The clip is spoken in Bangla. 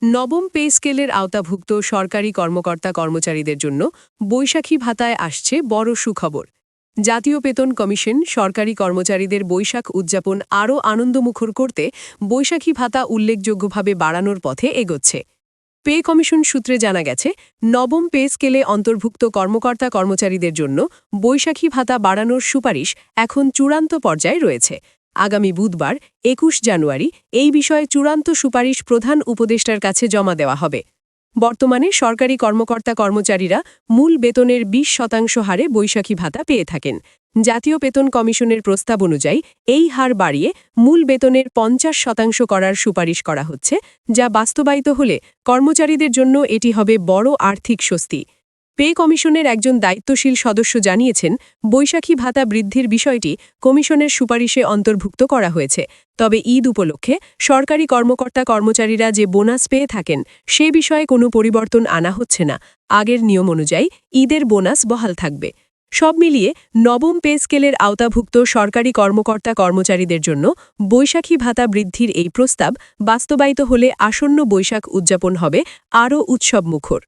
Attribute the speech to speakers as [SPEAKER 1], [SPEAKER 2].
[SPEAKER 1] নবম পে স্কেলের আওতাভুক্ত সরকারি কর্মকর্তা-কর্মচারীদের জন্য বৈশাখী ভাতায় আসছে বড় সুখবর। জাতীয় বেতন কমিশন সরকারি কর্মচারীদের বৈশাখ উদযাপন আরও আনন্দমুখর করতে বৈশাখী ভাতা উল্লেখযোগ্যভাবে বাড়ানোর পথে এগোচ্ছে। পে কমিশন সূত্রে জানা গেছে, নবম পে স্কেলে অন্তর্ভুক্ত কর্মকর্তা-কর্মচারীদের জন্য বৈশাখী ভাতা বাড়ানোর সুপারিশ এখন চূড়ান্ত পর্যায়ে রয়েছে। আগামী বুধবার ২১ জানুয়ারি এই বিষয়ে চূড়ান্ত সুপারিশ প্রধান উপদেষ্টার কাছে জমা দেওয়া হবে। বর্তমানে সরকারি কর্মকর্তা-কর্মচারীরা মূল বেতনের ২০% হারে বৈশাখী ভাতা পেয়ে থাকেন। জাতীয় বেতন কমিশনের প্রস্তাব অনুযায়ী এই হার বাড়িয়ে মূল বেতনের ৫০% করার সুপারিশ করা হচ্ছে, যা বাস্তবায়িত হলে কর্মচারীদের জন্য এটি হবে বড় আর্থিক স্বস্তি। পে কমিশনের একজন দায়িত্বশীল সদস্য জানিয়েছেন, বৈশাখী ভাতা বৃদ্ধির বিষয়টি কমিশনের সুপারিশে অন্তর্ভুক্ত করা হয়েছে। তবে ঈদ উপলক্ষে সরকারি কর্মকর্তা-কর্মচারীরা যে বোনাস পেয়ে থাকেন সে বিষয়ে কোনো পরিবর্তন আনা হচ্ছে না। আগের নিয়ম অনুযায়ী ঈদের বোনাস বহাল থাকবে। সব মিলিয়ে নবম পে স্কেলের আওতাভুক্ত সরকারি কর্মকর্তা-কর্মচারীদের জন্য বৈশাখী ভাতা বৃদ্ধির এই প্রস্তাব বাস্তবায়িত হলে আসন্ন বৈশাখ উদযাপন হবে আরও উৎসবমুখর।